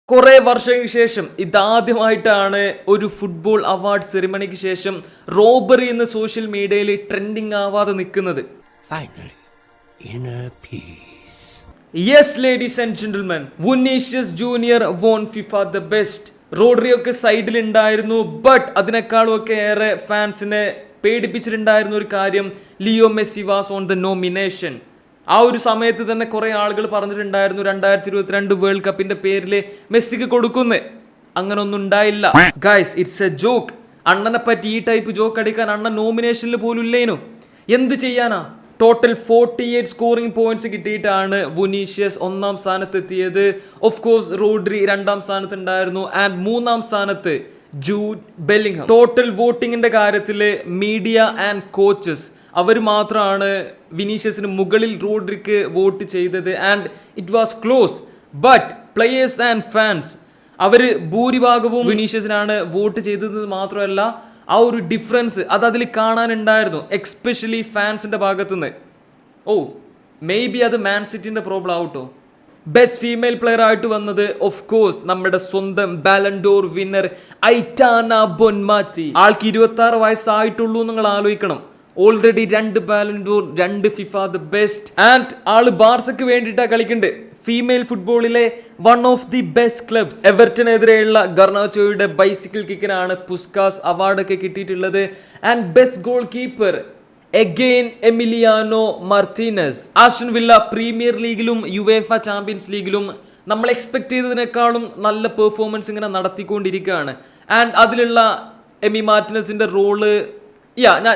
കുറെ വർഷങ്ങൾക്ക് ശേഷം ഇതാദ്യമായിട്ടാണ് ഒരു ഫുട്ബോൾ അവാർഡ് സെറിമണിക്ക് ശേഷം റോബറി എന്ന സോഷ്യൽ മീഡിയയിൽ ട്രെൻഡിങ് ആവാതെ നിൽക്കുന്നത്. Yes ladies and gentlemen, Vinicius Junior won FIFA the best. റോഡ്രിയൊക്കെ സൈഡിൽ ഉണ്ടായിരുന്നു, ബട്ട് അതിനേക്കാളും ഒക്കെ ഏറെ ഫാൻസിനെ പേടിപ്പിച്ചിട്ടുണ്ടായിരുന്ന ഒരു കാര്യം, Leo Messi was on the nomination. ആ ഒരു സമയത്ത് തന്നെ കുറെ ആളുകൾ പറഞ്ഞിട്ടുണ്ടായിരുന്നു 2022 വേൾഡ് കപ്പിന്റെ പേരിൽ മെസ്സിക്ക് കൊടുക്കുന്നേ. അങ്ങനെ ഒന്നും ഉണ്ടായില്ല ഗൈസ്, ഇറ്റ്സ് എ ജോക്ക്. അണ്ണനെ പറ്റി ഈ ടൈപ്പ് ജോക്ക് അടിക്കാൻ അണ്ണൻ നോമിനേഷനിൽ പോലും ഇല്ലേനു. എന്ത് ചെയ്യാനാ? ടോട്ടൽ 48 സ്കോറിംഗ് പോയിന്റ്സ് കിട്ടിയിട്ടാണ് വിനീഷ്യസ് ഒന്നാം സ്ഥാനത്ത് എത്തിയത്. ഓഫ് കോഴ്സ് റോഡ്രി രണ്ടാം സ്ഥാനത്ത് ഉണ്ടായിരുന്നു ആൻഡ് മൂന്നാം സ്ഥാനത്ത് ജൂഡ് ബെല്ലിംഗ്ഹാം. ടോട്ടൽ വോട്ടിങ്ങിന്റെ കാര്യത്തിൽ മീഡിയ ആൻഡ് കോച്ചസ് അവർ മാത്രമാണ് വിനീഷ്യസിന് മുകളിൽ റോഡ്രിക്ക് വോട്ട് ചെയ്തത് and it was close. But players and fans അവർ ഭൂരിഭാഗവും വിനീഷ്യസിനാണ് വോട്ട് ചെയ്തത്. മാത്രമല്ല ആ ഒരു ഡിഫറൻസ് അത് അതിൽ കാണാനുണ്ടായിരുന്നു, എക്സ്പെഷ്യലി ഫാൻസിന്റെ ഭാഗത്തുനിന്ന്. മേ ബി അത് മാൻ സിറ്റിന്റെ പ്രോബ്ലം ആവട്ടോ. ബെസ്റ്റ് ഫീമെയിൽ പ്ലെയർ ആയിട്ട് വന്നത് ഓഫ് കോഴ്സ് നമ്മുടെ സ്വന്തം ബാലൻഡോർ വിന്നർ ഐറ്റാന ബൊൻമാറ്റി. ആൾക്ക് 26 വയസ്സായിട്ടുള്ളൂ നിങ്ങൾ ആലോചിക്കണം. Already 2 Ballon d'Or, 2 FIFA the best and ആള് ബാർസക്ക് വേണ്ടിയിട്ടാണ് കളിക്കുന്നുണ്ട്. ഫീമെയിൽ ഫുട്ബോളിലെ one of the best clubs എവർട്ടനെതിരെയുള്ള ഗർണാച്ചോയുടെ ബൈസിക്കിൾ കിക്കിനാണ് പുസ്കാസ് അവാർഡൊക്കെ കിട്ടിയിട്ടുള്ളത്. And best goalkeeper again Emiliano Martinez. Aston Villa Premier ലീഗിലും യുവേഫ ചാമ്പ്യൻസ് ലീഗിലും നമ്മൾ എക്സ്പെക്ട് ചെയ്തതിനേക്കാളും നല്ല പെർഫോമൻസ് ഇങ്ങനെ നടത്തിക്കൊണ്ടിരിക്കുകയാണ്. ആൻഡ് അതിലുള്ള എമി മാർട്ടിനസിന്റെ റോള്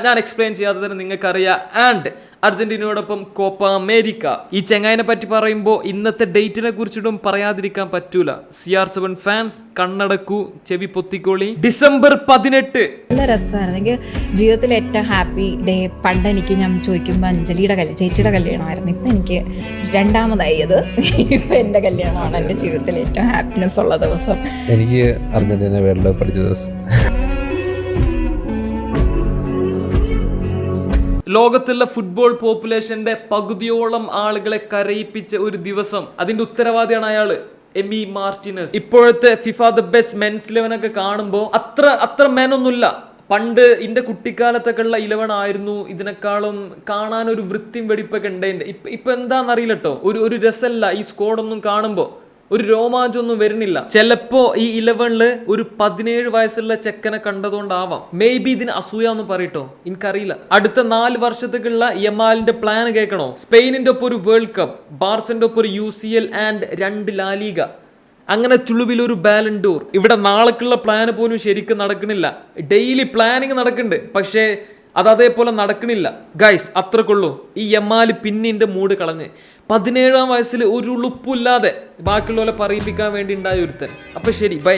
ഞാൻ എക്സ്പ്ലെയിൻ ചെയ്യാതെ തന്നെ നിങ്ങൾക്കറിയാം. ആൻഡ് അർജന്റീനയോടൊപ്പം കോപ്പ അമേരിക്ക. ഈ ചെങ്ങായിനെ പറ്റി പറയുമ്പോൾ ഇന്നത്തെ ഡേറ്റിനെ കുറിച്ചിട്ടും പറയാതിരിക്കാൻ പറ്റൂല. CR7 ഫാൻസ് കണ്ണടക്കൂ, ചെവി പൊത്തിക്കോളി. ഡിസംബർ 18 നല്ല രസമായിരുന്നു. എനിക്ക് ജീവിതത്തിലെ ഏറ്റവും ഹാപ്പി ഡേ പണ്ട് എനിക്ക് ഞാൻ ചോദിക്കുമ്പോൾ അഞ്ജലിയുടെ ചേച്ചിയുടെ കല്യാണമായിരുന്നു. ഇപ്പം എനിക്ക് രണ്ടാമതായത് ഇപ്പം എൻ്റെ കല്യാണമാണ് എൻ്റെ ജീവിതത്തിലെ ഏറ്റവും ഹാപ്പിനെസ് ഉള്ള ദിവസം. എനിക്ക് അർജന്റീന വേൾഡ് കപ്പ് അടിച്ച ദിവസം. ലോകത്തുള്ള ഫുട്ബോൾ പോപ്പുലേഷന്റെ പകുതിയോളം ആളുകളെ കരയിപ്പിച്ച ഒരു ദിവസം. അതിന്റെ ഉത്തരവാദിയാണ് അയാള്, എമി മാർട്ടിനസ്. ഇപ്പോഴത്തെ ഫിഫ ദ ബെസ്റ്റ് മെൻസ് 11 ഒക്കെ കാണുമ്പോൾ അത്ര മെനൊന്നുമില്ല. പണ്ട് ഇന്റെ കുട്ടിക്കാലത്തൊക്കെ ഉള്ള 11 ആയിരുന്നു ഇതിനേക്കാളും കാണാൻ ഒരു വൃത്തിയും വെടിപ്പൊക്കെ ഉണ്ട്. ഇപ്പൊ എന്താണെന്നറിയില്ല കേട്ടോ, ഒരു രസമല്ല ഈ സ്ക്വാഡൊന്നും കാണുമ്പോൾ. ഒരു രോമാഞ്ചൊന്നും വരുന്നില്ല. ചിലപ്പോ ഈ 11 ഒരു 17 വയസ്സുള്ള ചെക്കനെ കണ്ടതുകൊണ്ടാവാം. മേ ബി ഇതിന് അസൂയാന്ന് പറയട്ടോ, എനിക്കറിയില്ല. അടുത്ത 4 വർഷത്തേക്കുള്ള യമാലിന്റെ പ്ലാൻ കേൾക്കണോ? സ്പെയിനിന്റെ ഒപ്പം ഒരു വേൾഡ് കപ്പ്, ബാർസന്റെ ഒപ്പം ഒരു UCL ആൻഡ് 2 ലാലിഗ, അങ്ങനെ ചുളുവിൽ ഒരു ബാലൻഡോർ. ഇവിടെ നാളേക്കുള്ള പ്ലാന് പോലും ശരിക്കും നടക്കണില്ല. ഡെയിലി പ്ലാനിങ് നടക്കുന്നുണ്ട്, പക്ഷേ അത് അതേപോലെ നടക്കണില്ല ഗൈസ്. അത്രക്കുള്ളൂ. ഈ യമാല് പിന്നിന്റെ മൂഡ് കളഞ്ഞ് 17-ാം വയസ്സിൽ ഒരു ഉളുപ്പില്ലാതെ ബാക്കിയുള്ളവരെ പറയിപ്പിക്കാൻ വേണ്ടി ഉണ്ടായ ഒരുത്തൻ. അപ്പൊ ശരി, ബൈ.